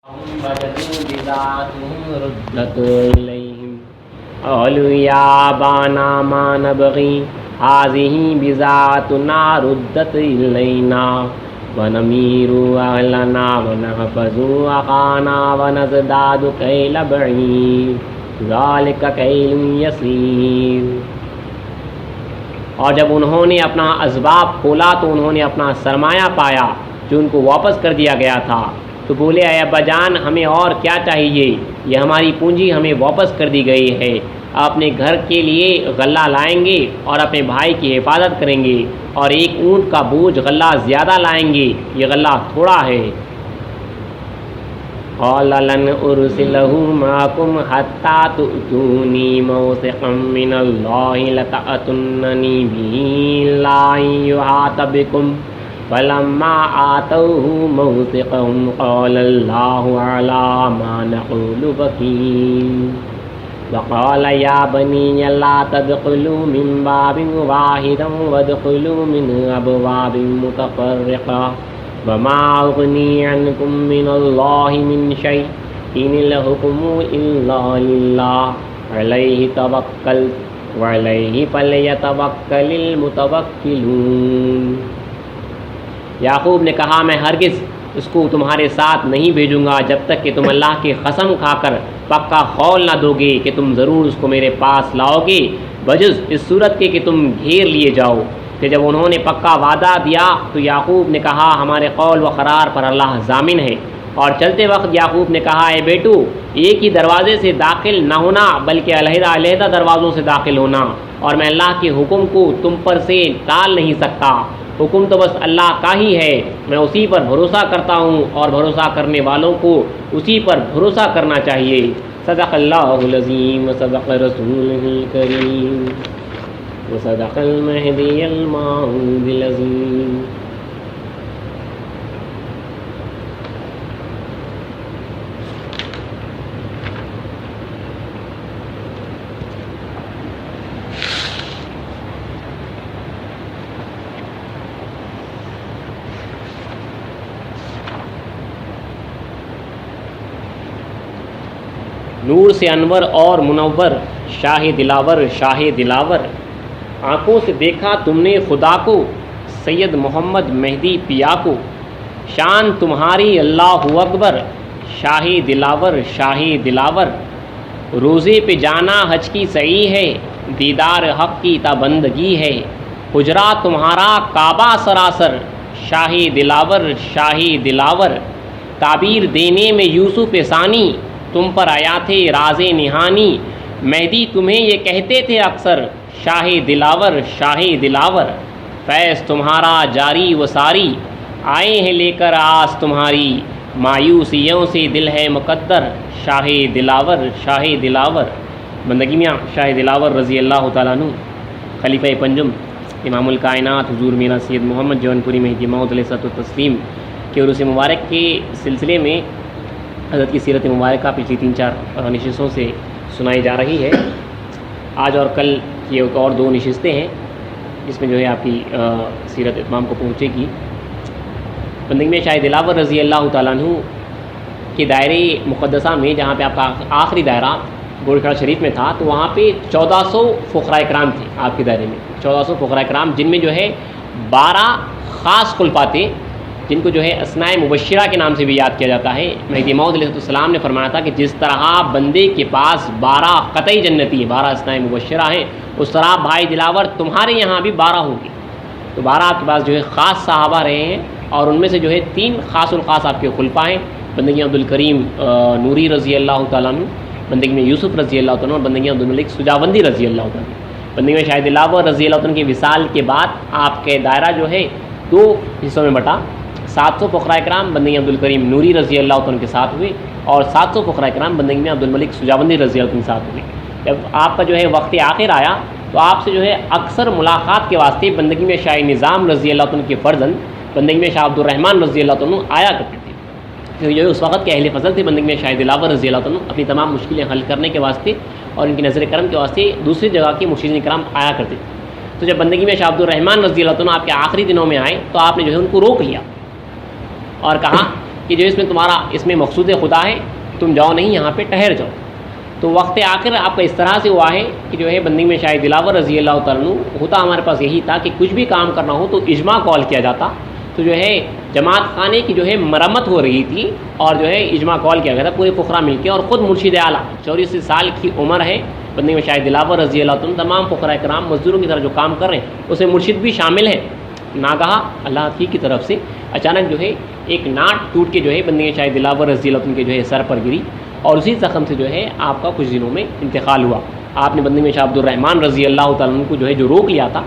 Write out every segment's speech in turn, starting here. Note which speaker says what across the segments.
Speaker 1: وجدوا بذاتهم ردت إليهم قالوا يا أبانا ما نبغي هذه بذاتنا ردت إلينا ونمير أهلنا ونحفظ أخانا ونزداد كيل بعير ذلك كيل يسير۔ اور جب انہوں نے اپنا اسباب کھولا تو انہوں نے اپنا سرمایہ پایا جو ان کو واپس کر دیا گیا تھا، تو بولے اے ابا جان ہمیں اور کیا چاہیے، یہ ہماری پونجی ہمیں واپس کر دی گئی ہے، اپنے گھر کے لیے غلہ لائیں گے اور اپنے بھائی کی حفاظت کریں گے، اور ایک اونٹ کا بوجھ غلہ زیادہ لائیں گے، یہ غلہ تھوڑا ہے۔ قال لن ارسلہ معکم حتی تؤتونی موثقا من اللہ لتأتوننی بہ الا ان یحاط بکم فلما آتوہ موثقهم قال اللہ علی ما نقول وکیل۔ وقال یا بنی لا تدخلوا من باب واحد وادخلوا من ابواب متفرقہ وما اغنی عنکم من اللہ من شیء ان الحکم الا للہ علیہ توکلت وعلیہ فلیتوکل المتوکلون۔ یعقوب نے کہا میں ہرگز اس کو تمہارے ساتھ نہیں بھیجوں گا جب تک کہ تم اللہ کی قسم کھا کر پکا قول نہ دو گے کہ تم ضرور اس کو میرے پاس لاؤ گے، بجز اس صورت کے کہ تم گھیر لیے جاؤ۔ کہ جب انہوں نے پکا وعدہ دیا تو یعقوب نے کہا ہمارے قول و قرار پر اللہ ضامن ہے، اور چلتے وقت یعقوب نے کہا اے بیٹو ایک ہی دروازے سے داخل نہ ہونا بلکہ علیحدہ علیحدہ دروازوں سے داخل ہونا، اور میں اللہ کے حکم کو تم پر سے ٹال نہیں سکتا، حکم تو بس اللہ کا ہی ہے، میں اسی پر بھروسہ کرتا ہوں اور بھروسہ کرنے والوں کو اسی پر بھروسہ کرنا چاہیے۔ صدق اللہ العظیم وصدق رسولہ الکریم وصدق المہدی الموعود العظیم۔ نور سے انور اور منور، شاہ دلاور شاہ دلاور، آنکھوں سے دیکھا تم نے خدا کو، سید محمد مہدی پیا کو، شان تمہاری اللہ اکبر، شاہ دلاور شاہ دلاور، روزے پہ جانا حج کی سعی ہے، دیدار حق کی تابندگی ہے، حجرا تمہارا کعبہ سراسر، شاہ دلاور شاہ دلاور، تعبیر دینے میں یوسف ثانی، تم پر آیا تھے راز نہانی، مہدی تمہیں یہ کہتے تھے اکثر، شاہ دلاور شاہ دلاور، فیض تمہارا جاری و ساری، آئے ہیں لے کر آس تمہاری، مایوسیوں سے دل ہے مقدر، شاہ دلاور شاہ دلاور۔ بندگی میاں شاہ دلاور رضی اللہ تعالیٰ عنہ خلیفہ پنجم امام الکائنات حضور میرا سید محمد جون پوری مہدی موعود علیہ الصلوۃ والتسلیم کے عرس مبارک کے سلسلے میں حضرت کی سیرت مبارکہ پچھلی 3-4 نشستوں سے سنائی جا رہی ہے۔ آج اور کل یہ اور 2 نشستیں ہیں جس میں جو ہے آپ کی سیرت اتمام کو پہنچے گی۔ بندگی میں شاہ دلاور رضی اللہ تعالیٰ عنہ کے دائرے مقدسہ میں جہاں پہ آپ کا آخری دائرہ گوڑکھڑا شریف میں تھا، تو وہاں پہ 1400 فقراء کرام تھے آپ کے دائرے میں، 1400 فقراء کرام، جن میں جو ہے 12 خاص خلفاء تھے جن کو جو ہے اسماء مبشرہ کے نام سے بھی یاد کیا جاتا ہے۔ مہدی موعود علیہ السلام نے فرمایا تھا کہ جس طرح بندے کے پاس 12 قطعی جنتی 12 اسماء مبشرہ ہیں، اس طرح بھائی دلاور تمہارے یہاں بھی 12 ہوں گے۔ تو 12 آپ کے پاس جو ہے خاص صحابہ رہے ہیں، اور ان میں سے جو ہے 3 خاص الخاص آپ کے خلفاء ہیں، بندگی عبدالکریم نوری رضی اللہ تعالیٰ عنہ، بندگی میں یوسف رضی اللہ تعالیٰ عنہ، اور بندگی عبدالملک سجاوندی رضی اللہ تعالیٰ عنہ۔ بندگی میں شاہ دلاور رضی اللہ تعالیٰ عنہ کے وصال کے بعد آپ کے دائرہ جو ہے 2 حصوں میں بٹا، 700 فقراء کرام بندگی عبدالکریم نوری رضی اللہ عنہ کے ساتھ ہوئے، اور 700 فقراء کرام بندگی میں عبدالملک سجاوندی رضی اللہ عنہ کے ساتھ ہوئے۔ جب آپ کا جو ہے وقت آخر آیا تو آپ سے جو ہے اکثر ملاقات کے واسطے بندگی میں شاہ نظام رضی اللہ عنہ کے فرزند بندگی میں شاہ عبد الرحمن رضی اللہ عنہ آیا کرتے تھے، جو ہے اس وقت کے اہل فضل تھے۔ بندگی میں شاہ دلاور رضی اللہ عنہ اپنی تمام مشکلیں حل کرنے کے واسطے اور ان کی نظر کرم کے واسطے دوسری جگہ کے مرشدین کرام آیا کرتے تھے۔ تو جب بندگی میں شاہ عبد الرحمن رضی اللہ عنہ آپ کے آخری دنوں میں آئے تو آپ نے جو ہے ان کو روک لیا اور کہا کہ جو اس میں تمہارا اس میں مقصود خدا ہے، تم جاؤ نہیں، یہاں پہ ٹھہر جاؤ۔ تو وقت آخر آپ کا اس طرح سے ہوا ہے کہ جو ہے بندی میں شاہ دلاور رضی اللہ تعالیٰ عنہ ہوتا ہمارے پاس یہی تھا کہ کچھ بھی کام کرنا ہو تو اجماع کال کیا جاتا، تو جو ہے جماعت خانے کی جو ہے مرمت ہو رہی تھی اور جو ہے اجماع کال کیا گیا تھا پورے فقراء مل کے، اور خود مرشد اعلیٰ 84 سال کی عمر ہے بندی میں شاہ دلاور رضی اللہ تعالیٰ عنہ، تمام فقراء کرام مزدوروں کی طرح جو کام کر رہے ہیں اس میں مرشد بھی شامل ہے۔ ناگہا اللہ کی طرف سے اچانک جو ہے ایک ناٹ ٹوٹ کے جو ہے بندی شاہ دلاور رضی اللہ عنہ کے جو ہے سر پر گری، اور اسی زخم سے جو ہے آپ کا کچھ دنوں میں انتقال ہوا۔ آپ نے بندی میں شاہ عبد الرحمن رضی اللہ تعالیٰ عنہ کو جو ہے جو روک لیا تھا،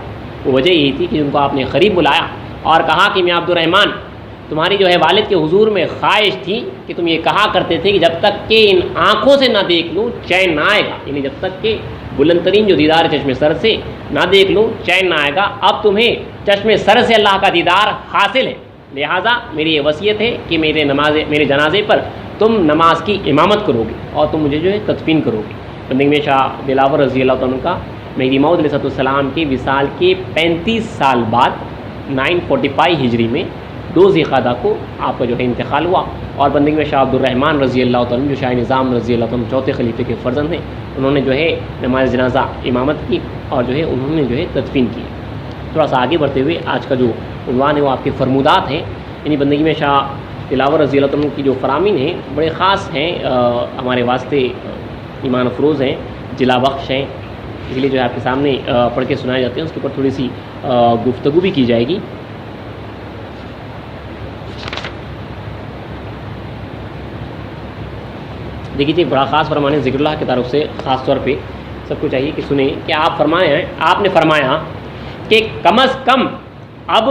Speaker 1: وہ وجہ یہی تھی کہ ان کو آپ نے قریب بلایا اور کہا کہ میں عبد الرحمن تمہاری جو ہے والد کے حضور میں خواہش تھی کہ تم یہ کہا کرتے تھے کہ جب تک کہ ان آنکھوں سے نہ دیکھ لوں چین نہ آئے گا، یعنی جب تک کہ بلند ترین جو دیدار چشم سر سے نہ دیکھ لوں چین نہ آئے گا۔ اب تمہیں چشم سر سے اللہ کا دیدار حاصل ہے، لہٰذا میری یہ وصیت ہے کہ میرے جنازے پر تم نماز کی امامت کرو گے اور تم مجھے جو ہے تدفین کرو گے۔ بندگی میں شاہ دلاور رضی اللہ عنہ کا مہدی موعود علیہ السلام کے وصال کے 35 سال بعد 945 ہجری میں 2 ذی القعدہ کو آپ کا جو ہے انتقال ہوا، اور بندگی میں شاہ عبد الرحمن رضی اللہ عنہ جو شاہ نظام رضی اللہ عنہ چوتھے خلیفے کے فرزند ہیں، انہوں نے جو ہے نماز جنازہ امامت کی اور جو ہے انہوں نے جو ہے تدفین کی۔ تھوڑا سا آگے بڑھتے ہوئے آج کا جو عنوان ہے وہ آپ کے فرمودات ہیں، یعنی بندگی میں شاہ دلاور رضی اللہ عنہ کی جو فرامین ہیں بڑے خاص ہیں، ہمارے واسطے ایمان افروز ہیں، جلا بخش ہیں، اس لیے جو ہے آپ کے سامنے پڑھ کے سنائے جاتے ہیں، اس کے اوپر تھوڑی سی گفتگو بھی کی جائے گی۔ دیکھیے جی، بڑا خاص فرمان ہے ذکر اللہ کی طرف سے، خاص طور پہ سب کو چاہیے کہ سنیں کہ آپ نے فرمایا کہ کم از کم اب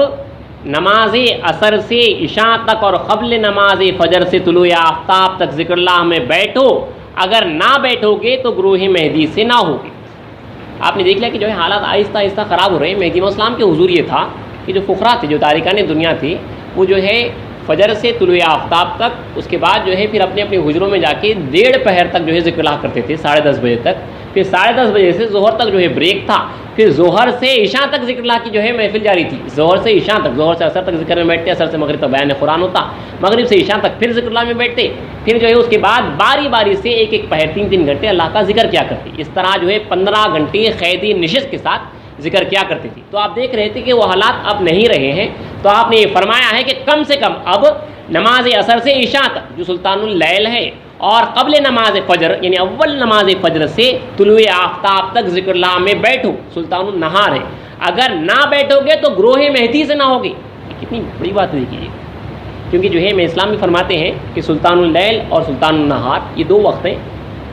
Speaker 1: نماز اثر سے عشاء تک اور قبل نماز فجر سے طلوع آفتاب تک ذکر اللہ میں بیٹھو، اگر نہ بیٹھو گے تو گروہ مہدی سے نہ ہوگے۔ آپ نے دیکھ لیا کہ جو ہے حالات آہستہ آہستہ خراب ہو رہے ہیں۔ مہدی علیہ السلام کے حضور یہ تھا کہ جو فقراء تھے، جو تارکان دنیا تھے، وہ جو ہے فجر سے طلوع آفتاب تک، اس کے بعد جو ہے پھر اپنے اپنے حجروں میں جا کے 1:30 پہر تک جو ہے ذکر اللہ کرتے تھے، 10:30 بجے تک، پھر 10:30 بجے سے ظہر تک جو ہے بریک تھا، پھر ظہر سے عشاء تک ذکر اللہ کی جو ہے محفل جاری تھی، ظہر سے عشاء تک، ظہر سے عصر تک ذکر میں بیٹھتے، عصر سے مغرب تک بیان قرآن ہوتا، مغرب سے عشاء تک پھر ذکر اللہ میں بیٹھتے، پھر جو ہے اس کے بعد باری باری سے ایک ایک پہر 3 گھنٹے اللہ کا ذکر کیا کرتے، اس طرح جو ہے 15 گھنٹے قیدی نشست کے ساتھ ذکر کیا کرتے تھے۔ تو آپ دیکھ رہے تھے کہ وہ حالات اب نہیں رہے ہیں، تو آپ نے یہ فرمایا ہے کہ کم سے کم اب نماز اثر سے عشاء تک جو سلطان اللیل ہے، اور قبل نماز فجر یعنی اول نماز فجر سے طلوع آفتاب تک ذکر اللہ میں بیٹھو، سلطان النہار ہے، اگر نہ بیٹھو گے تو گروہ مہدی سے نہ ہوگی۔ کتنی بڑی بات دیکھیے، کیونکہ جو ہے میں اسلام میں فرماتے ہیں کہ سلطان اللیل اور سلطان النہار یہ 2 وقت ہیں۔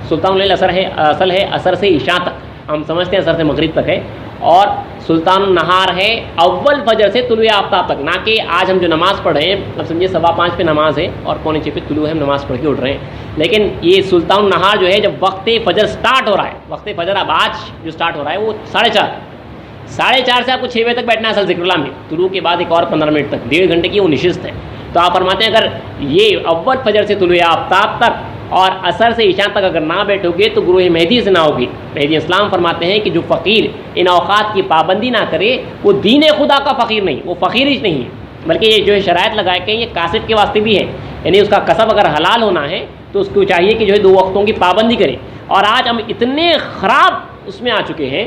Speaker 1: سلطان اللیل اصل ہے اثر سے عشاء تک، ہم سمجھتے ہیں اثر سے مغرب تک ہے، اور سلطان النہار ہے اول فجر سے طلوع آفتاب تک، نہ کہ آج ہم جو نماز پڑھ رہے ہیں، اب سمجھے 5:15 پہ نماز ہے اور 4:45 پہ طلوع ہے، ہم نماز پڑھ کے اٹھ رہے ہیں، لیکن یہ سلطان النہار جو ہے جب وقت فجر سٹارٹ ہو رہا ہے، وقت فجر اب آج جو سٹارٹ ہو رہا ہے وہ 4:30 سے آپ کو 6 بجے تک بیٹھنا ہے اصل ذکر اللہ میں، طلوع کے بعد ایک اور 15 منٹ تک 1.5 گھنٹے کی وہ نشست ہے۔ تو آپ فرماتے ہیں اگر یہ اول فجر سے طلوع آفتاب تک اور عصر سے عشاء تک اگر نہ بیٹھو گے تو گروہ مہدی سے نہ ہوگی۔ مہدی اسلام فرماتے ہیں کہ جو فقیر ان اوقات کی پابندی نہ کرے وہ دین خدا کا فقیر نہیں، وہ فقیر ہی نہیں ہے، بلکہ یہ جو ہے شرائط لگائے کہ یہ کاسب کے واسطے بھی ہے، یعنی اس کا کسب اگر حلال ہونا ہے تو اس کو چاہیے کہ جو ہے 2 وقتوں کی پابندی کرے۔ اور آج ہم اتنے خراب اس میں آ چکے ہیں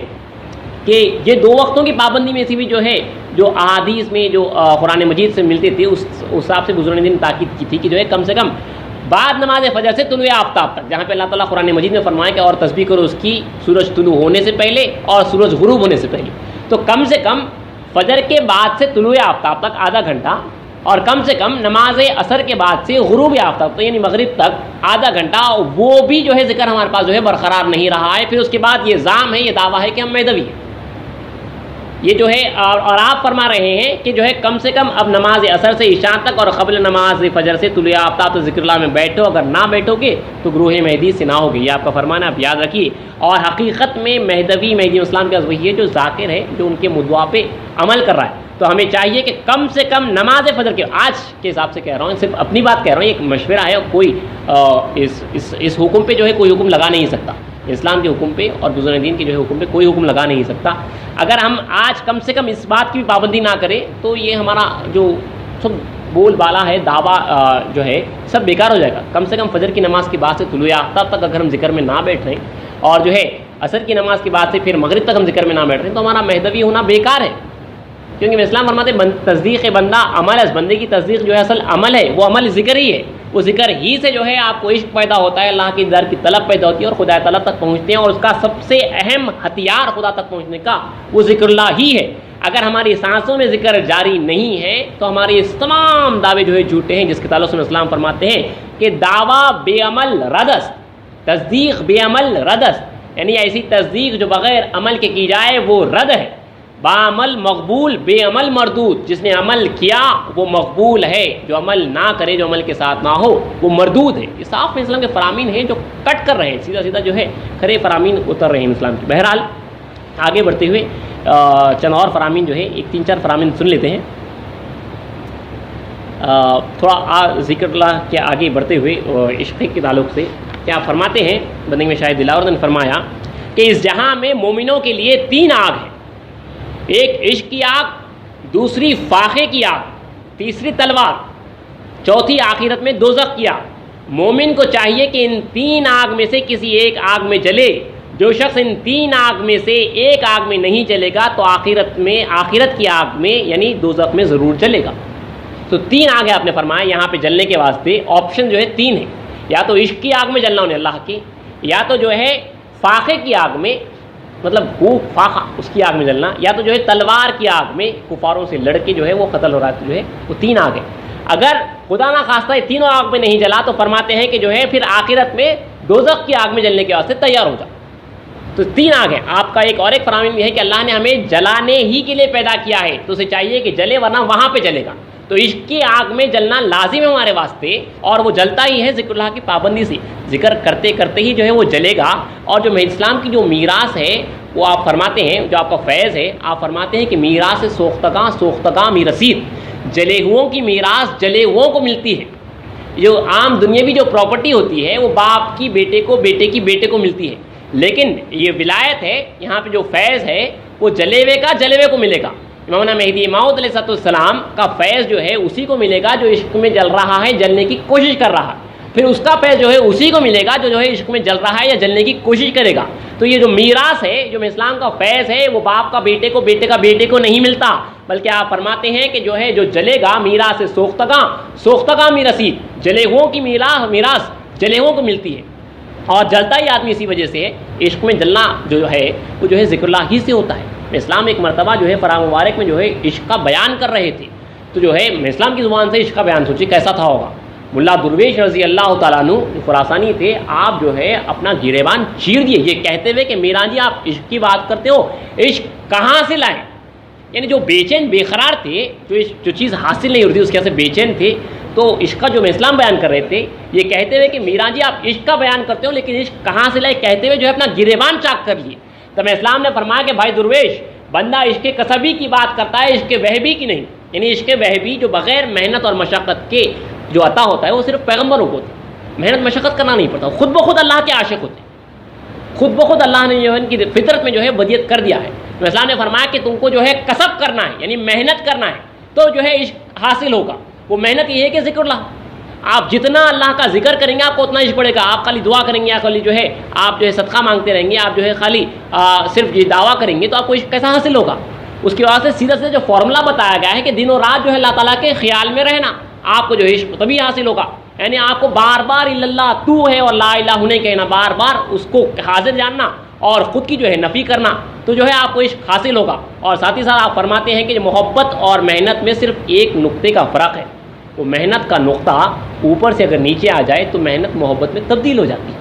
Speaker 1: کہ یہ 2 وقتوں کی پابندی میں سے بھی جو ہے جو احادیث میں جو قرآن مجید سے ملتے تھے اس حساب سے بزرگان دین تاکید کی تھی کہ جو ہے کم سے کم بعد نماز فجر سے طلوع آفتاب تک، جہاں پہ اللہ تعالیٰ قرآن مجید میں فرمایا کہ اور تسبیح کرو اس کی سورج طلوع ہونے سے پہلے اور سورج غروب ہونے سے پہلے، تو کم سے کم فجر کے بعد سے طلوع آفتاب تک آدھا گھنٹہ، اور کم سے کم نماز عصر کے بعد سے غروب آفتاب تک یعنی مغرب تک آدھا گھنٹہ، وہ بھی جو ہے ذکر ہمارے پاس جو ہے برقرار نہیں رہا ہے۔ پھر اس کے بعد یہ زعم ہے، یہ دعویٰ ہے کہ ہم مہدوی ہیں، یہ جو ہے اور آپ فرما رہے ہیں کہ جو ہے کم سے کم اب نماز عصر سے عشاء تک اور قبل نماز فجر سے طلوع آفتاب تک ذکر اللہ میں بیٹھو، اگر نہ بیٹھو گے تو گروہ مہدی سے نہ ہوگی، یہ آپ کا فرمان ہے، آپ یاد رکھیے۔ اور حقیقت میں مہدی اسلام کا وہی ہے جو ذاکر ہے، جو ان کے مدعا پہ عمل کر رہا ہے۔ تو ہمیں چاہیے کہ کم سے کم نماز فجر کے آج کے حساب سے کہہ رہا ہوں، صرف اپنی بات کہہ رہا ہوں، ایک مشورہ ہے، کوئی اس حکم پہ جو ہے کوئی حکم لگا نہیں سکتا، اسلام کے حکم پہ اور بزرگ دین کے جو ہے حکم پہ کوئی حکم لگا نہیں سکتا۔ اگر ہم آج کم سے کم اس بات کی بھی پابندی نہ کریں تو یہ ہمارا جو سب بول بالا ہے، دعویٰ جو ہے سب بیکار ہو جائے گا. کم سے کم فجر کی نماز کی بعد سے طلوع آفتاب تک اگر ہم ذکر میں نہ بیٹھ رہے ہیں اور جو ہے عصر کی نماز کے بعد سے پھر مغرب تک ہم ذکر میں نہ بیٹھ رہے ہیں تو ہمارا مہدوی ہونا بیکار ہے. کیونکہ اسلام فرماتے ہیں تصدیق بندہ عمل ہے، بندے کی تصدیق جو ہے اصل عمل ہے، وہ عمل ذکر ہی ہے. وہ ذکر ہی سے جو ہے آپ کو عشق پیدا ہوتا ہے، اللہ کی در کی طلب پیدا ہوتی ہے اور خدا تعالیٰ تک پہنچتے ہیں. اور اس کا سب سے اہم ہتھیار خدا تک پہنچنے کا وہ ذکر اللہ ہی ہے. اگر ہماری سانسوں میں ذکر جاری نہیں ہے تو ہمارے اس تمام دعوے جو ہے جھوٹے ہیں، جس کے تعلق سے اسلام فرماتے ہیں کہ دعویٰ بے عمل ردس، تصدیق بے عمل ردس، یعنی ایسی تصدیق جو بغیر عمل کے کی جائے وہ رد ہے. بعمل مقبول، بے عمل مردود. جس نے عمل کیا وہ مقبول ہے، جو عمل نہ کرے، جو عمل کے ساتھ نہ ہو وہ مردود ہے. یہ صاف اسلام کے فرامین ہیں جو کٹ کر رہے ہیں، سیدھا سیدھا جو ہے کھرے فرامین اتر رہے ہیں اسلام کے. بہرحال آگے بڑھتے ہوئے چند اور فرامین جو ہے ایک 3-4 فرامین سن لیتے ہیں. تھوڑا ذکر اللہ کے آگے بڑھتے ہوئے عشق کے تعلق سے کیا فرماتے ہیں بندے میں شاہ دلاور نے فرمایا کہ اس جہاں میں مومنوں کے لیے 3 آگ ہیں. ایک عشق کی آگ، دوسری فاقے کی آگ، تیسری تلوار، چوتھی آخرت میں دوزخ کی آگ. مومن کو چاہیے کہ ان 3 آگ میں سے کسی ایک آگ میں جلے. جو شخص ان 3 آگ میں سے ایک آگ میں نہیں جلے گا تو آخرت کی آگ میں یعنی دوزخ میں ضرور جلے گا. تو 3 آگیں آپ نے فرمایا یہاں پہ جلنے کے واسطے آپشن جو ہے 3 ہے. یا تو عشق کی آگ میں جلنا انہیں اللہ کی، یا تو جو ہے فاقے کی آگ میں مطلب فاقہ اس کی آگ میں جلنا، یا تو جو ہے تلوار کی آگ میں کفاروں سے لڑ کے جو ہے وہ قتل ہو رہا ہے. جو ہے وہ 3 آگ ہیں. اگر خدا نہ خواستہ یہ تینوں آگ میں نہیں جلا تو فرماتے ہیں کہ جو ہے پھر آخرت میں دوزخ کی آگ میں جلنے کے واسطے تیار ہو جا. تو 3 آگ ہیں. آپ کا ایک اور ایک فرامین یہ ہے کہ اللہ نے ہمیں جلانے ہی کے لیے پیدا کیا ہے تو اسے چاہیے کہ جلے ورنہ وہاں پہ جلے گا. تو عشق کی آگ میں جلنا لازم ہے ہمارے واسطے اور وہ جلتا ہی ہے ذکر اللہ کی پابندی سے. ذکر کرتے کرتے ہی جو ہے وہ جلے گا. اور جو اسلام کی جو میراث ہے وہ آپ فرماتے ہیں، جو آپ کا فیض ہے، آپ فرماتے ہیں کہ میراث سوختگاں میرسید. جلے ہوئوں کی میراث جلے ہوئوں کو ملتی ہے. جو عام دنیاوی جو پراپرٹی ہوتی ہے وہ باپ کی بیٹے کو، بیٹے کی بیٹے کو ملتی ہے. لیکن یہ ولایت ہے، یہاں پہ جو فیض ہے وہ جلے ہوئے کا جلے ہوئے کو ملے گا. امام مہدی موعود علیہ السلام کا فیض جو ہے اسی کو ملے گا جو عشق میں جل رہا ہے، جلنے کی کوشش کر رہا ہے. پھر اس کا فیض جو ہے اسی کو ملے گا جو ہے عشق میں جل رہا ہے یا جلنے کی کوشش کرے گا. تو یہ جو میراث ہے، جو اسلام کا فیض ہے، وہ باپ کا بیٹے کو، بیٹے کا بیٹے کو نہیں ملتا، بلکہ آپ فرماتے ہیں کہ جو ہے جو جلے گا میراث سوختگاں میرسید. جلے ہووں کی میراث جلے ہووں کو ملتی ہے. اور جلتا ہی آدمی اسی وجہ سے ہے. عشق میں جلنا جو ہے وہ جو ہے ذکر اللہ ہی سے ہوتا ہے. اسلام ایک مرتبہ جو ہے فرا مبارک میں جو ہے عشق کا بیان کر رہے تھے تو جو ہے اسلام کی زبان سے عشق کا بیان سوچی کیسا تھا ہوگا. ملا درویش رضی اللہ تعالیٰ عنہ جو خراسانی تھے، آپ جو ہے اپنا گریبان چیر دیے یہ کہتے ہوئے کہ میرا جی آپ عشق کی بات کرتے ہو، عشق کہاں سے لائیں. یعنی جو بے چین بے قرار تھے، جو چیز حاصل نہیں ہو رہی تھی اس کی وجہ سے بے چین تھے، تو عشق کا جو اسلام بیان کر رہے تھے یہ کہتے ہوئے کہ میرا جی آپ عشق کا بیان کرتے ہو لیکن عشق کہاں سے لائے کہتے ہوئے جو ہے اپنا گریبان چاک کر لیے. تب اسلام نے فرمایا کہ بھائی درویش، بندہ عشق کسبی کی بات کرتا ہے، عشق وہبی کی نہیں. یعنی عشق وہبی جو بغیر محنت اور مشقت کے جو عطا ہوتا ہے وہ صرف پیغمبروں کو ہوتا ہے. محنت مشقت کرنا نہیں پڑتا، خود بخود اللہ کے عاشق ہوتے ہیں. خود بخود اللہ نے جو ہے ان کی فطرت میں جو ہے بدیت کر دیا ہے. اسلام نے فرمایا کہ تم کو جو ہے کسب کرنا ہے، یعنی محنت کرنا ہے تو جو ہے عشق حاصل ہوگا. وہ محنت یہ ہے کہ ذکر اللہ. آپ جتنا اللہ کا ذکر کریں گے آپ کو اتنا عشق پڑے گا. آپ خالی دعا کریں گے یا خالی جو ہے آپ جو ہے صدقہ مانگتے رہیں گے، آپ جو ہے خالی صرف یہ دعویٰ کریں گے تو آپ کو عشق کیسا حاصل ہوگا. اس کی وجہ سے سیدھا سیدھا جو فارمولا بتایا گیا ہے کہ دن و رات جو ہے اللہ تعالیٰ کے خیال میں رہنا، آپ کو جو عشق تبھی حاصل ہوگا. یعنی آپ کو بار بار اللہ تو ہے اور لا الہ نہیں کہنا، بار بار اس کو حاضر جاننا اور خود کی جو ہے نفی کرنا، تو جو ہے آپ کو عشق حاصل ہوگا. اور ساتھ ہی ساتھ آپ فرماتے ہیں کہ جو محبت اور محنت میں صرف ایک نقطے کا فرق ہے. وہ محنت کا نقطہ اوپر سے اگر نیچے آ جائے تو محنت محبت میں تبدیل ہو جاتی ہے.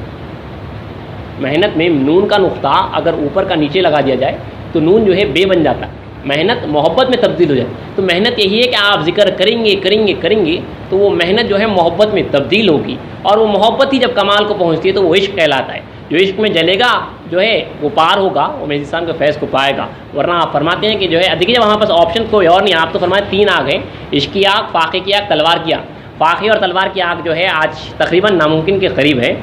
Speaker 1: محنت میں نون کا نقطہ اگر اوپر کا نیچے لگا دیا جائے تو نون جو ہے بے بن جاتا ہے، محنت محبت میں تبدیل ہو جائے. تو محنت یہی ہے کہ آپ ذکر کریں گے تو وہ محنت جو ہے محبت میں تبدیل ہوگی اور وہ محبت ہی جب کمال کو پہنچتی ہے تو وہ عشق کہلاتا ہے. جو عشق میں جلے گا جو ہے وہ پار ہوگا، وہ مہدی صاحب کے فیض کو پائے گا. ورنہ آپ فرماتے ہیں کہ جو ہے دیکھیے جب ہمارے پاس آپشن کوئی اور نہیں، آپ تو فرمائے 3 آگ ہیں، عشق کی آگ، فاقے کی آگ، تلوار کی آگ. فاقے اور تلوار کی آگ جو ہے آج تقریباً ناممکن کے قریب ہے.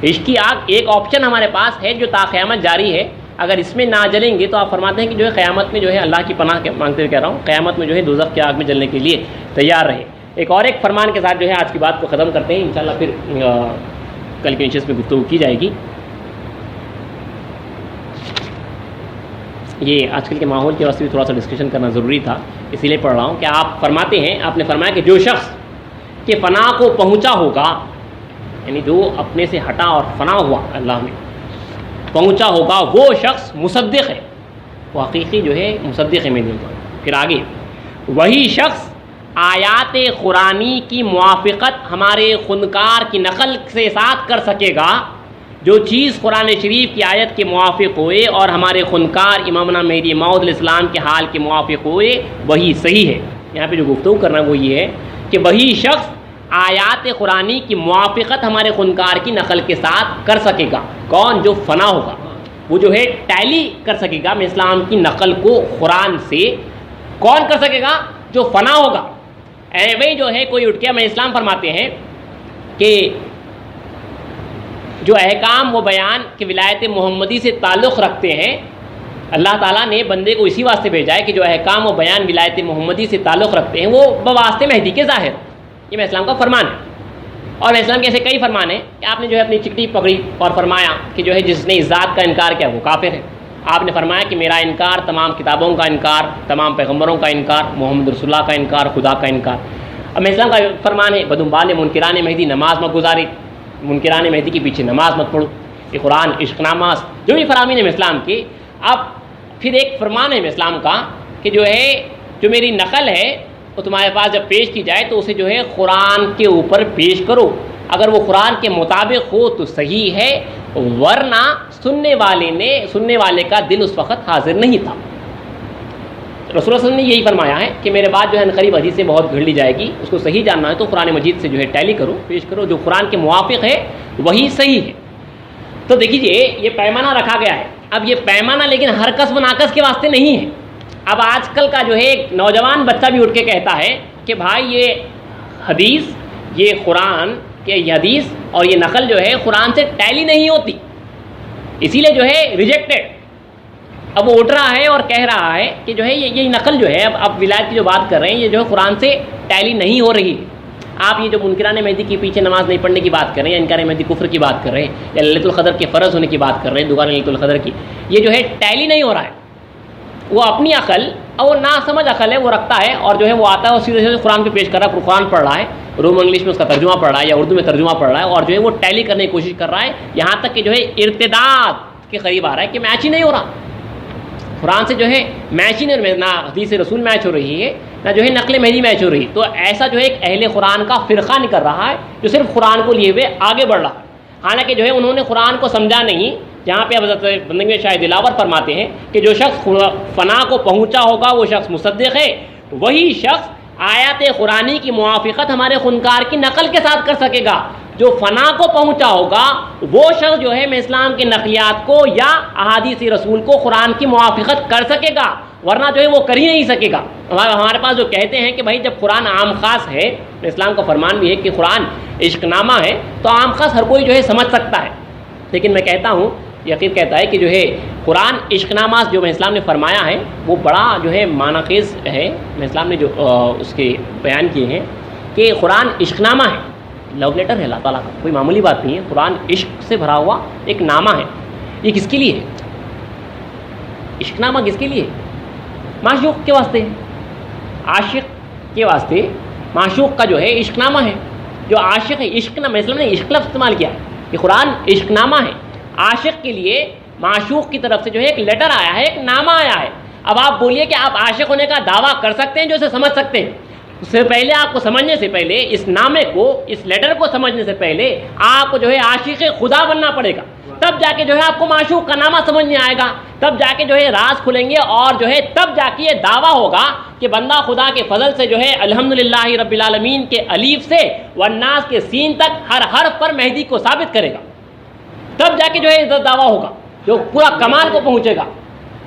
Speaker 1: عشق کی آگ ایک آپشن ہمارے پاس ہے جو تا قیامت جاری ہے. اگر اس میں نہ جلیں گے تو آپ فرماتے ہیں کہ جو ہے قیامت میں جو ہے اللہ کی پناہ مانگتے ہوئے کہہ رہا ہوں، قیامت میں جو ہے دوزخ کی آگ میں جلنے کے لیے تیار رہے. ایک فرمان کے ساتھ جو ہے آج کی بات کو ختم کرتے ہیں، انشاءاللہ پھر کل کے نشست میں گفتگو کی جائے گی۔ یہ آج کل کے ماحول کے واسطے بھی تھوڑا سا ڈسکشن کرنا ضروری تھا، اسی لیے پڑھ رہا ہوں کہ آپ فرماتے ہیں، آپ نے فرمایا کہ جو شخص کہ فنا کو پہنچا ہوگا، یعنی جو اپنے سے ہٹا اور فنا ہوا اللہ میں پہنچا ہوگا، وہ شخص مصدق ہے، وہ حقیقی جو ہے مصدق ہے میرے اوپر۔ پھر آگے وہی شخص آیات قرآنی کی موافقت ہمارے خنکار کی نقل سے ساتھ کر سکے گا، جو چیز قرآن شریف کی آیت کے موافق ہوئے اور ہمارے خنکار امامنا مہدی موعود علیہ السلام کے حال کے موافق ہوئے، وہی صحیح ہے۔ یہاں پہ جو گفتگو کرنا وہ یہ ہے کہ وہی شخص آیات قرآنی کی موافقت ہمارے خنکار کی نقل کے ساتھ کر سکے گا۔ کون؟ جو فنا ہوگا، وہ جو ہے ٹیلی کر سکے گا میں اسلام کی نقل کو قرآن سے۔ کون کر سکے گا؟ جو فنا ہوگا۔ وہی جو ہے کوئی اٹھ کے ہمیں اسلام فرماتے ہیں کہ جو احکام و بیان کے ولایت محمدی سے تعلق رکھتے ہیں، اللہ تعالیٰ نے بندے کو اسی واسطے بھیجا ہے کہ جو احکام و بیان ولایت محمدی سے تعلق رکھتے ہیں وہ بواسطے مہدی کے ظاہر۔ یہ میں اسلام کا فرمان ہے، اور میں اسلام کے ایسے کئی فرمان ہیں کہ آپ نے جو ہے اپنی چکٹی پکڑی اور فرمایا کہ جو ہے جس نے اس ذات کا انکار کیا وہ کافر ہے۔ آپ نے فرمایا کہ میرا انکار تمام کتابوں کا انکار، تمام پیغمبروں کا انکار، محمد رسول اللہ کا انکار، خدا کا انکار۔ اب میں اسلام کا فرمان ہے بدنبال منکران مہدی نماز مت گزاری، منکران مہدی کے پیچھے نماز مت پڑھو، یہ قرآن عشق ناماز جو بھی فرامین ہے اسلام کی۔ اب پھر ایک فرمان ہے اسلام کا کہ جو ہے جو میری نقل ہے وہ تمہارے پاس جب پیش کی جائے تو اسے جو ہے قرآن کے اوپر پیش کرو، اگر وہ قرآن کے مطابق ہو تو صحیح ہے، ورنہ سننے والے کا دل اس وقت حاضر نہیں تھا۔ رسول اللہ صلی اللہ علیہ وسلم نے یہی فرمایا ہے کہ میرے بعد جو ہے قریب حدیثیں بہت گھڑ لی جائے گی، اس کو صحیح جاننا ہے تو قرآن مجید سے جو ہے ٹیلی کرو، پیش کرو، جو قرآن کے موافق ہے وہی صحیح ہے۔ تو دیکھیے یہ پیمانہ رکھا گیا ہے۔ اب یہ پیمانہ لیکن ہر کس و ناقص کے واسطے نہیں ہے۔ اب آج کل کا جو ہے ایک نوجوان بچہ بھی اٹھ کے کہتا ہے کہ بھائی یہ حدیث، یہ قرآن کہ یہ حدیث اور یہ نقل جو ہے قرآن سے ٹیلی نہیں ہوتی، اسی لیے جو ہے ریجیکٹڈ۔ اب وہ اٹھ رہا ہے اور کہہ رہا ہے کہ جو ہے یہ نقل جو ہے اب ولایت کی جو بات کر رہے ہیں یہ جو ہے قرآن سے ٹیلی نہیں ہو رہی۔ آپ یہ جو منکران مہدی کے پیچھے نماز نہیں پڑھنے کی بات کر رہے ہیں، یا انکار مہدی کفر کی بات کر رہے ہیں، یا للیلۃ القدر کے فرض ہونے کی بات کر رہے ہیں، دوبارہ للیلۃ القدر کی، یہ جو ہے ٹیلی نہیں ہو رہا ہے۔ وہ اپنی عقل اور وہ ناسمجھ عقل ہے وہ رکھتا ہے اور جو ہے وہ آتا ہے اور سیدھے سیدھے قرآن پہ پیش کر رہا ہے، قرآن پڑھ رہا ہے، روم انگلش میں اس کا ترجمہ پڑھ رہا ہے یا اردو میں ترجمہ پڑھ رہا ہے، اور جو ہے وہ ٹیلی کرنے کی کوشش کر رہا ہے، یہاں تک کہ جو ہے ارتداد کے قریب آ رہا ہے کہ میچ ہی نہیں ہو رہا، قرآن سے جو ہے میچ ہی نہیں، نہ حدیث رسول میچ ہو رہی ہے نہ جو ہے نقل مہدی میچ ہو رہی ہے۔ تو ایسا جو ہے ایک اہل قرآن کا فرقہ نکل رہا ہے جو صرف قرآن کو لیے ہوئے آگے بڑھ رہا ہے، حالانکہ جو ہے انہوں نے قرآن کو سمجھا نہیں۔ جہاں پہ حضرت بندگی شاہ دلاور فرماتے ہیں کہ جو شخص فنا کو پہنچا ہوگا وہ شخص مصدق ہے، وہی شخص آیات قرآنی کی موافقت ہمارے خنکار کی نقل کے ساتھ کر سکے گا۔ جو فنا کو پہنچا ہوگا وہ شخص جو ہے میں اسلام کے نقلیات کو یا احادیث رسول کو قرآن کی موافقت کر سکے گا، ورنہ جو ہے وہ کر ہی نہیں سکے گا۔ ہمارے پاس جو کہتے ہیں کہ بھائی جب قرآن عام خاص ہے، اسلام کا فرمان بھی ہے کہ قرآن عشق نامہ ہے، تو عام خاص ہر کوئی جو ہے سمجھ سکتا ہے، لیکن میں کہتا ہوں یقین کہتا ہے کہ جو ہے قرآن عشق نامہ جو میں اسلام نے فرمایا ہے وہ بڑا جو ہے معنی خیز ہے۔ میں اسلام نے جو اس کے بیان کیے ہیں کہ قرآن عشق نامہ ہے، لو لیٹر ہے اللہ تعالیٰ کا، کوئی معمولی بات نہیں ہے۔ قرآن عشق سے بھرا ہوا ایک نامہ ہے۔ یہ کس کے لیے ہے؟ عشق نامہ کس کے لیے ہے؟ معشوق کے واسطے، عاشق کے واسطے، معشوق کا جو ہے عشق نامہ ہے۔ جو عاشق ہے، عشق نامہ، اسلام نے عشق لفظ استعمال کیا ہے کہ قرآن عشق نامہ ہے۔ عاشق کے لیے معشوق کی طرف سے جو ہے ایک لیٹر آیا ہے، ایک نامہ آیا ہے۔ اب آپ بولیے کہ آپ عاشق ہونے کا دعویٰ کر سکتے ہیں جو اسے سمجھ سکتے ہیں؟ اس سے پہلے آپ کو سمجھنے سے پہلے، اس نامے کو، اس لیٹر کو سمجھنے سے پہلے آپ کو جو ہے عاشق خدا بننا پڑے گا، تب جا کے جو ہے آپ کو معشوق کا نامہ سمجھ میں آئے گا، تب جا کے جو ہے راز کھلیں گے، اور جو ہے تب جا کے یہ دعویٰ ہوگا کہ بندہ خدا کے فضل سے جو ہے الحمدللہ رب العالمین کے الف سے والناس کے سین تک ہر حرف پر مہدی کو ثابت کرے گا، تب جا کے جو ہے دعویٰ ہوگا جو پورا کمال کو پہنچے گا،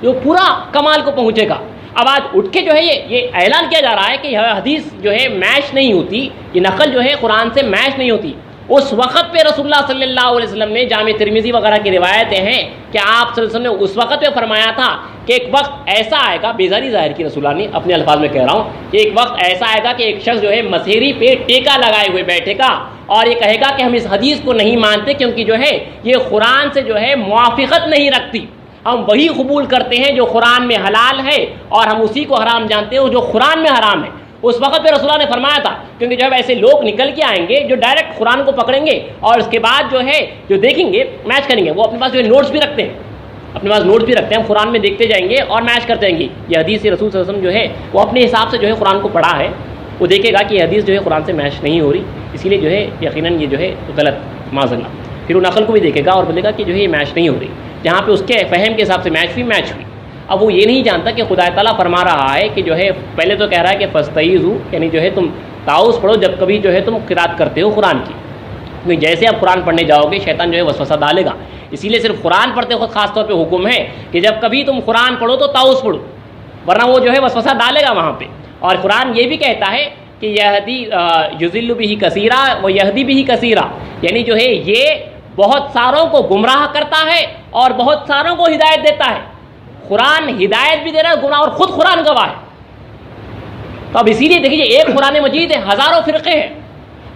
Speaker 1: جو پورا کمال کو پہنچے گا۔ اب آج اٹھ کے جو ہے یہ اعلان کیا جا رہا ہے کہ یہ حدیث جو ہے میچ نہیں ہوتی، یہ نقل جو ہے قرآن سے میچ نہیں ہوتی۔ اس وقت پہ رسول اللہ صلی اللہ علیہ وسلم نے، جامع ترمذی وغیرہ کی روایتیں ہیں کہ آپ صلی اللہ علیہ وسلم نے اس وقت پہ فرمایا تھا کہ ایک وقت ایسا آئے گا، بیزاری ظاہر کی رسول اللہ نے، اپنے الفاظ میں کہہ رہا ہوں، کہ ایک وقت ایسا آئے گا کہ ایک شخص جو ہے مسیری پہ ٹیکا لگائے ہوئے بیٹھے گا اور یہ کہے گا کہ ہم اس حدیث کو نہیں مانتے کیونکہ جو ہے یہ قرآن سے جو ہے موافقت نہیں رکھتی، ہم وہی قبول کرتے ہیں جو قرآن میں حلال ہے اور ہم اسی کو حرام جانتے ہیں جو قرآن میں حرام ہے۔ اس وقت پہ رسول اللہ نے فرمایا تھا، کیونکہ جب ایسے لوگ نکل کے آئیں گے جو ڈائریکٹ قرآن کو پکڑیں گے اور اس کے بعد جو ہے جو دیکھیں گے میچ کریں گے، وہ اپنے پاس جو ہے نوٹس بھی رکھتے ہیں، اپنے پاس نوٹس بھی رکھتے ہیں، ہم قرآن میں دیکھتے جائیں گے اور میچ کرتے جائیں گے، یہ حدیث رسول صلی اللہ علیہ وسلم جو ہے وہ اپنے حساب سے جو ہے قرآن کو پڑھا ہے، وہ دیکھے گا کہ یہ حدیث جو ہے قرآن سے میچ نہیں ہو رہی، اسی لیے جو ہے یقیناً یہ جو ہے غلط معاذ اللہ، پھر وہ نقل کو بھی دیکھے گا اور بولے گا کہ جو ہے یہ میچ نہیں ہو رہی، جہاں پہ اس کے فہم کے حساب سے میچ ہوئی۔ اب وہ یہ نہیں جانتا کہ خدا تعالیٰ فرما رہا ہے کہ جو ہے پہلے تو کہہ رہا ہے کہ فاستعیذوا، یعنی جو ہے تم تعوذ پڑھو جب کبھی جو ہے تم قرات کرتے ہو قرآن کی، کیونکہ جیسے آپ قرآن پڑھنے جاؤ گے شیطان جو ہے وسوسہ ڈالے گا، اسی لیے صرف قرآن پڑھتے وقت خاص طور پہ حکم ہے کہ جب کبھی تم قرآن پڑھو تو تعوذ پڑھو، ورنہ وہ جو ہے وسوسہ ڈالے گا وہاں پہ۔ اور قرآن یہ بھی کہتا ہے کہ یہدی یضل بہ کثیرا و یہدی بہ کثیرا، یعنی جو ہے یہ بہت ساروں کو گمراہ کرتا ہے اور بہت ساروں کو ہدایت دیتا ہے۔ قرآن ہدایت بھی دے رہا ہے، گناہ، اور خود قرآن گواہ ہے۔ تو اب اسی لیے دیکھیے ایک قرآن مجید ہے، ہزاروں فرقے ہیں،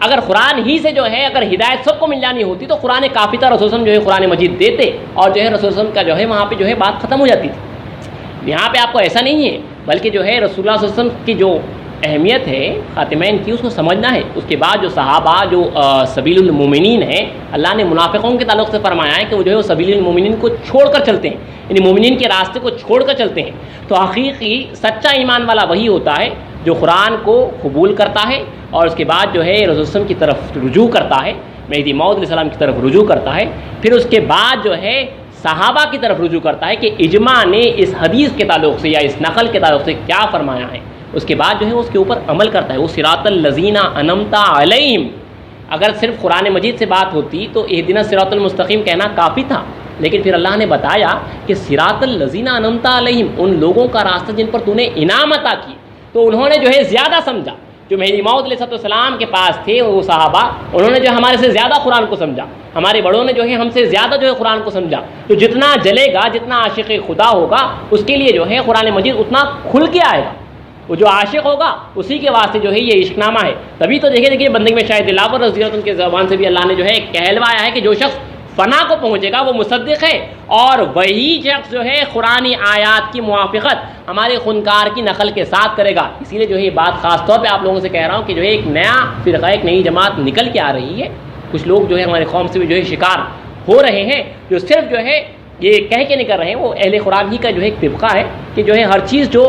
Speaker 1: اگر قرآن ہی سے جو ہے اگر ہدایت سب کو مل جانی ہوتی تو قرآن کافی تھا، رسول وسلم جو ہے قرآن مجید دیتے اور جو ہے رسول وسلم کا جو ہے وہاں پہ جو ہے بات ختم ہو جاتی تھی۔ یہاں پہ آپ کو ایسا نہیں ہے، بلکہ جو ہے رسول اللہ صلی اللہ علیہ وسلم کی جو اہمیت ہے خاتمین کی، اس کو سمجھنا ہے۔ اس کے بعد جو صحابہ جو سبیل المومنین ہیں، اللہ نے منافقوں کے تعلق سے فرمایا ہے کہ وہ جو ہے سبیل المومنین کو چھوڑ کر چلتے ہیں، یعنی مومنین کے راستے کو چھوڑ کر چلتے ہیں۔ تو حقیقی سچا ایمان والا وہی ہوتا ہے جو قرآن کو قبول کرتا ہے اور اس کے بعد جو ہے رسول وسلم کی طرف رجوع کرتا ہے، مہدی موعود علیہ السلام کی طرف رجوع کرتا ہے، پھر اس کے بعد جو ہے صحابہ کی طرف رجوع کرتا ہے کہ اجماع نے اس حدیث کے تعلق سے یا اس نقل کے تعلق سے کیا فرمایا ہے، اس کے بعد جو ہے اس کے اوپر عمل کرتا ہے۔ وہ صراط الذین انعمت علیہم، اگر صرف قرآن مجید سے بات ہوتی تو اہدنا صراط المستقیم کہنا کافی تھا، لیکن پھر اللہ نے بتایا کہ صراط الذین انعمت علیہم، ان لوگوں کا راستہ جن پر تو نے انعام عطا کی، تو انہوں نے جو ہے زیادہ سمجھا۔ جو مہدی موعود علیہ السلام کے پاس تھے وہ صحابہ، انہوں نے جو ہمارے سے زیادہ قرآن کو سمجھا، ہمارے بڑوں نے جو ہے ہم سے زیادہ جو ہے قرآن کو سمجھا۔ تو جتنا جلے گا، جتنا عاشق خدا ہوگا، اس کے لیے جو ہے قرآن مجید اتنا کھل کے آئے گا، وہ جو عاشق ہوگا اسی کے واسطے جو ہے یہ عشق نامہ ہے۔ تبھی تو دیکھیے بندگی میں شاید دلاور رضی اللہ عنہ کے زبان سے بھی اللہ نے جو ہے کہلوایا ہے کہ جو شخص فنا کو پہنچے گا وہ مصدق ہے، اور وہی شخص جو ہے قرآنی آیات کی موافقت ہمارے خنکار کی نقل کے ساتھ کرے گا۔ اسی لیے جو ہے یہ بات خاص طور پہ آپ لوگوں سے کہہ رہا ہوں کہ جو ہے ایک نیا فرقہ، ایک نئی جماعت نکل کے آ رہی ہے۔ کچھ لوگ جو ہے ہمارے قوم سے بھی جو ہے شکار ہو رہے ہیں، جو صرف جو ہے یہ کہہ کے نہیں کر رہے ہیں، وہ اہل قرآن ہی کا جو ہے ایک طبقہ ہے کہ جو ہے ہر چیز جو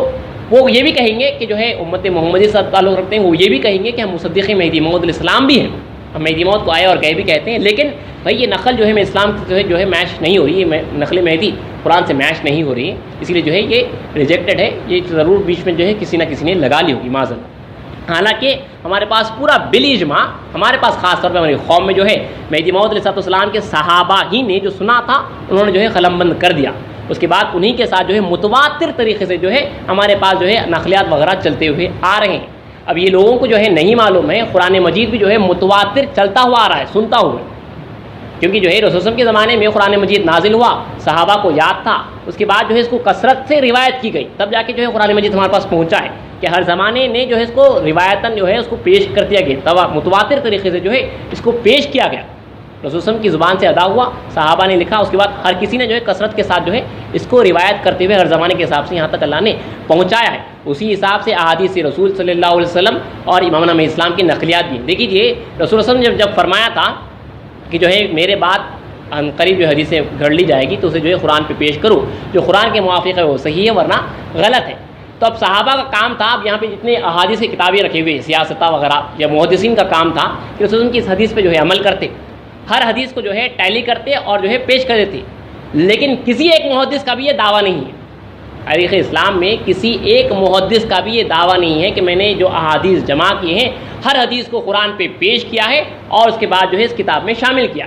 Speaker 1: وہ یہ بھی کہیں گے کہ جو ہے امت محمدی سے تعلق رکھتے ہیں، وہ یہ بھی کہیں گے کہ ہم مصدق مہدی موعود علیہ السلام بھی ہیں، ہم مہدی موعود کو آئے اور گئے بھی کہتے ہیں، لیکن بھائی یہ نقل جو ہے میں اسلام جو ہے میچ نہیں ہو رہی، یہ نقل مہدی قرآن سے میچ نہیں ہو رہی ہے، اسی لیے جو ہے یہ ریجیکٹڈ ہے، یہ ضرور بیچ میں جو ہے کسی نہ کسی نے لگا لی ہوگی معاذ اللہ۔ حالانکہ ہمارے پاس پورا بالاجماع، ہمارے پاس خاص طور پہ ہماری قوم میں جو ہے مہدی موعود علیہ السلام کے صحابہ ہی نے جو سنا تھا انہوں نے جو ہے قلم بند کر دیا، اس کے بعد انہی کے ساتھ جو ہے متواتر طریقے سے جو ہے ہمارے پاس جو ہے نقلیات وغیرہ چلتے ہوئے آ رہے ہیں۔ اب یہ لوگوں کو جو ہے نہیں معلوم ہے قرآن مجید بھی جو ہے متواتر چلتا ہوا آ رہا ہے، سنتا ہوا، کیونکہ جو ہے رسول اللہ کے زمانے میں قرآن مجید نازل ہوا، صحابہ کو یاد تھا، اس کے بعد جو ہے اس کو کثرت سے روایت کی گئی، تب جا کے جو ہے قرآن مجید ہمارے پاس پہنچا ہے کہ ہر زمانے نے جو ہے اس کو روایتاً جو ہے اس کو پیش کر دیا گیا، متواتر طریقے سے جو ہے اس کو پیش کیا گیا، رسول اللہ کی زبان سے ادا ہوا، صحابہ نے لکھا، اس کے بعد ہر کسی نے جو ہے کثرت کے ساتھ جو ہے اس کو روایت کرتے ہوئے ہر زمانے کے حساب سے یہاں تک اللہ نے پہنچایا ہے۔ اسی حساب سے احادیث رسول صلی اللہ علیہ وسلم اور امام نام اسلام کی نقلیات بھی دیکھیے، رسول اللہ نے جب فرمایا تھا کہ جو ہے میرے بعد قریب جو حدیثیں گھڑ لی جائے گی تو اسے جو ہے قرآن پہ پیش کرو، جو قرآن کے موافق ہے وہ صحیح ہے ورنہ غلط ہے۔ تو اب صحابہ کا کام تھا، اب یہاں پہ جتنے احادیث کی کتابیں رکھی ہوئی سیاستہ وغیرہ یا محدثین کا کام تھا کہ رسول اللہ کی اس حدیث پہ جو ہے عمل کرتے، ہر حدیث کو جو ہے ٹیلی کرتے اور جو ہے پیش کر دیتے، لیکن کسی ایک محدث کا بھی یہ دعویٰ نہیں ہے، تاریخ اسلام میں کسی ایک محدث کا بھی یہ دعویٰ نہیں ہے کہ میں نے جو احادیث جمع کیے ہیں ہر حدیث کو قرآن پہ پیش کیا ہے اور اس کے بعد جو ہے اس کتاب میں شامل کیا۔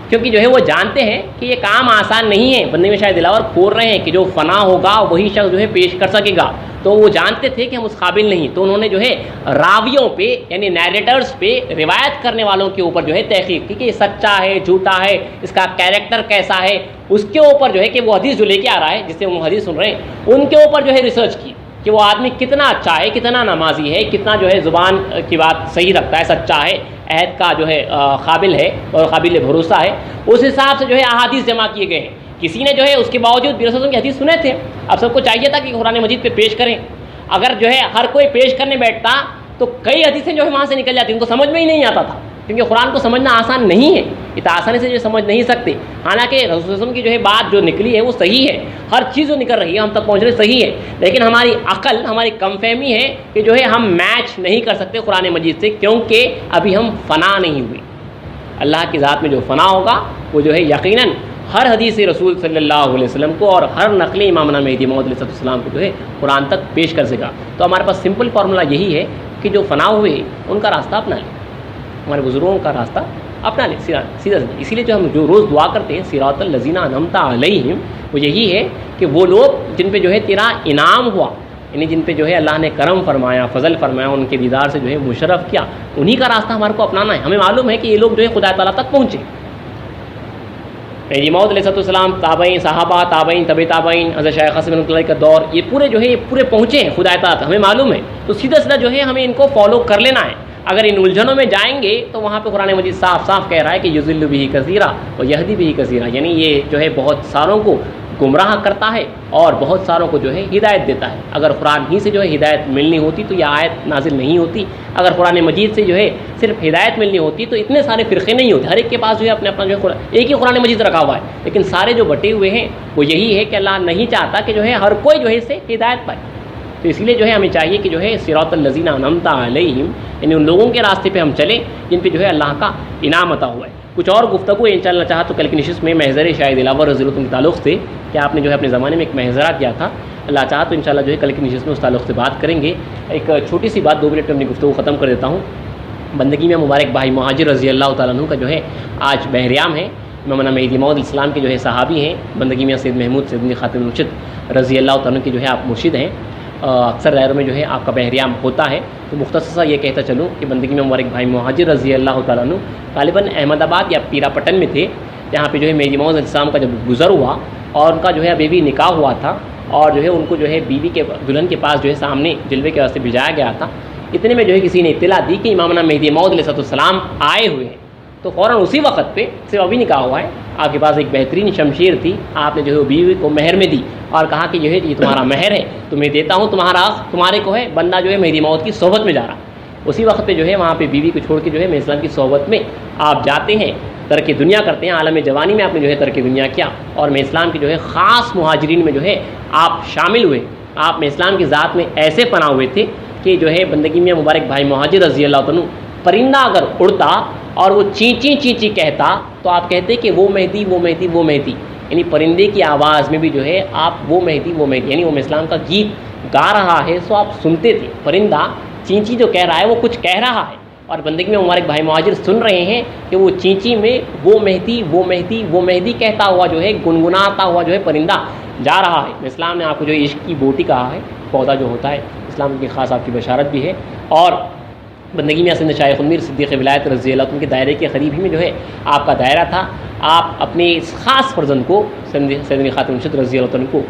Speaker 1: کیونکہ جو ہے وہ جانتے ہیں کہ یہ کام آسان نہیں ہے. بندگی میں شاہ دلاور کھول رہے ہیں کہ جو فنا ہوگا وہی شخص جو ہے پیش کر سکے گا. تو وہ جانتے تھے کہ ہم اس قابل نہیں, تو انہوں نے جو ہے راویوں پہ یعنی نیریٹرز پہ, روایت کرنے والوں کے اوپر جو ہے تحقیق کی کہ یہ سچا ہے جھوٹا ہے, اس کا کیریکٹر کیسا ہے, اس کے اوپر جو ہے کہ وہ حدیث جو لے کے آ رہا ہے جس سے وہ حدیث سن رہے ہیں ان کے اوپر جو ہے ریسرچ کی کہ وہ آدمی کتنا اچھا ہے, کتنا نمازی ہے, کتنا جو ہے زبان کی بات صحیح رکھتا ہے, سچا ہے, عہد کا جو ہے قابل ہے اور قابل بھروسہ ہے. اس حساب سے جو ہے احادیث جمع کیے گئے ہیں. کسی نے جو ہے اس کے باوجود بھی رسول اللہ کی حدیث سنے تھے. اب سب کو چاہیے تھا کہ قرآن مجید پہ پیش کریں. اگر جو ہے ہر کوئی پیش کرنے بیٹھتا تو کئی حدیثیں جو ہے وہاں سے نکل جاتی, ان کو سمجھ میں ہی نہیں آتا تھا, کیونکہ قرآن کو سمجھنا آسان نہیں ہے, اتنا آسانی سے جو سمجھ نہیں سکتے. حالانکہ رسول اللہ علیہ وسلم کی جو ہے بات جو نکلی ہے وہ صحیح ہے, ہر چیز جو نکل رہی ہے ہم تک پہنچ رہی صحیح ہے, لیکن ہماری عقل, ہماری کم فہمی ہے کہ جو ہے ہم میچ نہیں کر سکتے قرآن مجید سے, کیونکہ ابھی ہم فنا نہیں ہوئے. اللہ کی ذات میں جو فنا ہوگا وہ جو ہے یقیناً ہر حدیث رسول صلی اللہ علیہ وسلم کو اور ہر نقل امامنا مہدی موعود علیہ السلام کو جو ہے قرآن تک پیش کر سکے گا. تو ہمارے پاس سمپل فارمولہ یہی ہے کہ جو فنا ہوئے ان کا راستہ اپنا لیں, ہمارے بزرگوں کا راستہ اپنا لیں سیدھا. اسی لیے جو ہم جو روز دعا کرتے ہیں صراط الذین انعمت علیہم, وہ یہی ہے کہ وہ لوگ جن پہ جو ہے تیرا انعام ہوا, یعنی جن پہ جو ہے اللہ نے کرم فرمایا, فضل فرمایا, ان کے دیدار سے جو ہے مشرف کیا, انہی کا راستہ ہمارے کو اپنانا ہے. ہمیں معلوم ہے کہ یہ لوگ جو ہے خدا تعالیٰ تک پہنچے. مہدی موعود علیہ السلام, تابعین, صحابہ, تابعین, طب تابعین, حضرت شیخ قاسم رحمۃ اللہ کا دور, یہ پورے جو ہے یہ پورے پہنچے ہیں خدا تعالیٰ تک, ہمیں معلوم ہے. تو سیدھا سیدھا جو ہے ہمیں ان کو فالو کر لینا ہے. اگر ان الجھنوں میں جائیں گے تو وہاں پہ قرآن مجید صاف صاف کہہ رہا ہے کہ یضل بہ کثیرا و یہدی بہ کثیرا, یعنی یہ جو ہے بہت ساروں کو گمراہ کرتا ہے اور بہت ساروں کو جو ہے ہدایت دیتا ہے. اگر قرآن ہی سے جو ہے ہدایت ملنی ہوتی تو یہ آیت نازل نہیں ہوتی. اگر قرآن مجید سے جو ہے صرف ہدایت ملنی ہوتی تو اتنے سارے فرقے نہیں ہوتے. ہر ایک کے پاس جو ہے اپنا جو ہے ایک ہی قرآن مجید رکھا ہوا ہے, لیکن سارے جو بٹے ہوئے ہیں وہ یہی ہے کہ اللہ نہیں چاہتا کہ جو ہے ہر کوئی جو ہے اس سے ہدایت پائے. تو اس لیے جو ہے ہمیں چاہیے کہ جو ہے صراط الذین انعمت علیہم, یعنی ان لوگوں کے راستے پہ ہم چلیں جن پہ جو ہے اللہ کا انعام عطا ہوا ہے. کچھ اور گفتگو انشاءاللہ چاہا تو کل کی نشست میں محضر شاہ دلاور رضی اللہ عنہ کے تعلق سے, کہ آپ نے جو ہے اپنے زمانے میں ایک محضرہ کیا تھا, اللہ چاہا تو انشاءاللہ جو ہے کل کی نشست میں اس تعلق سے بات کریں گے. ایک چھوٹی سی بات 2 منٹ میں اپنی گفتگو ختم کر دیتا ہوں. بندگی میں مبارک بھائی مہاجر رضی اللہ تعالیٰ عنہ کا جو ہے آج بحریام ہے. امامنا مہدی موعود علیہ السلام کے جو ہے صحابی ہیں. بندگی میں سید محمود سید خاتم مرشد رضی اللہ تعالیٰ کے جو ہے آپ مرشد ہیں. اکثر دائروں میں جو ہے آپ کا بحریام ہوتا ہے. تو مختصر سا یہ کہتا چلوں کہ بندگی میں مبارک بھائی مہاجر رضی اللہ تعالیٰ عنہ غالباً احمد آباد یا پیرا پٹن میں تھے, جہاں پہ جو ہے مہدی موعود علیہ السلام کا جب گزر ہوا اور ان کا جو ہے بیوی نکاح ہوا تھا, اور جو ہے ان کو جو ہے بیوی کے دلہن کے پاس جو ہے سامنے جلوے کے واسطے بھیجایا گیا تھا. اتنے میں جو ہے کسی نے اطلاع دی کہ امامنا مہدی موعود علیہ السلام آئے ہوئے ہیں. تو فوراً اسی وقت پہ صرف ابھی نکاح ہوا ہے, آپ کے پاس ایک بہترین شمشیر تھی, آپ نے جو ہے بیوی کو مہر میں دی اور کہا کہ جو ہے یہ تمہارا مہر ہے, تمہیں دیتا ہوں, تمہارا تمہارے کو ہے. بندہ جو ہے مہدی موعود کی صحبت میں جا رہا. اسی وقت پہ جو ہے وہاں پہ بیوی کو چھوڑ کے جو ہے اسلام کی صحبت میں آپ جاتے ہیں, ترک دنیا کرتے ہیں. عالم جوانی میں آپ نے جو ہے ترک دنیا کیا, اور میں اسلام کے جو ہے خاص مہاجرین میں جو ہے آپ شامل ہوئے. آپ میں اسلام کی ذات میں ایسے پناہ ہوئے تھے کہ جو ہے بندگی میں مبارک بھائی مہاجر رضی اللہ عنہ, پرندہ اگر اڑتا اور وہ چینچی چینچی کہتا تو آپ کہتے کہ وہ مہدی وہ مہدی وہ مہدی, یعنی پرندے کی آواز میں بھی جو ہے آپ وہ مہدی وہ مہدی, یعنی وہ اسلام کا گیت گا رہا ہے سو آپ سنتے تھے. پرندہ چینچی جو کہہ رہا ہے وہ کچھ کہہ رہا ہے, اور بندگی میں مبارک بھائی مہاجر سن رہے ہیں کہ وہ چینچی میں وہ مہدی وہ مہدی وہ مہدی کہتا ہوا جو ہے گنگناتا ہوا جو ہے پرندہ جا رہا ہے. اسلام نے آپ کو جو عشق کی بوٹی کہا ہے, پودا جو ہوتا ہے, اسلام کی خاص آپ کی بشارت بھی ہے. اور بندگی میں سند شیخ المیر صدیق ولایت رضی اللہ عنہ کے دائرے کے قریب ہی میں جو ہے آپ کا دائرہ تھا. آپ اپنے اس خاص فرزند کو سید خاتم مرشد رضی اللہ عنہ کو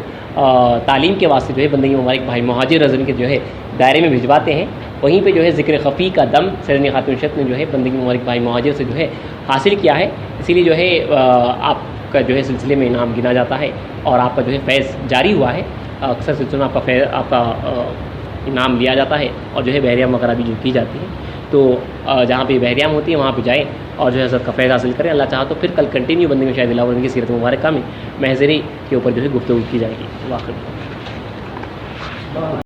Speaker 1: تعلیم کے واسطے جو ہے بندگی مبارک بھائی مہاجر رضی کے جو ہے دائرے میں بھجواتے ہیں. وہیں پہ جو ہے ذکر خفی کا دم سید خاتم مرشد نے جو ہے بندگی مبارک بھائی مہاجر سے جو ہے حاصل کیا ہے. اسی لیے جو ہے آپ کا جو ہے سلسلے میں انعام گنا جاتا ہے اور آپ کا جو ہے فیض جاری ہوا ہے. اکثر سلسلوں میں آپ کا انعام لیا جاتا ہے اور جو ہے بحریام وغیرہ بھی جو کی جاتی ہے. تو جہاں پہ بحریام ہوتی ہے وہاں پہ جائیں اور جو ہے حضرت کا فیض حاصل کریں. اللہ چاہا تو پھر کل کنٹینیو بندگی میں شاہد اللہ کی سیرت مبارکہ میں محضری کے اوپر جو ہے گفتگو کی جائے گی. واقعی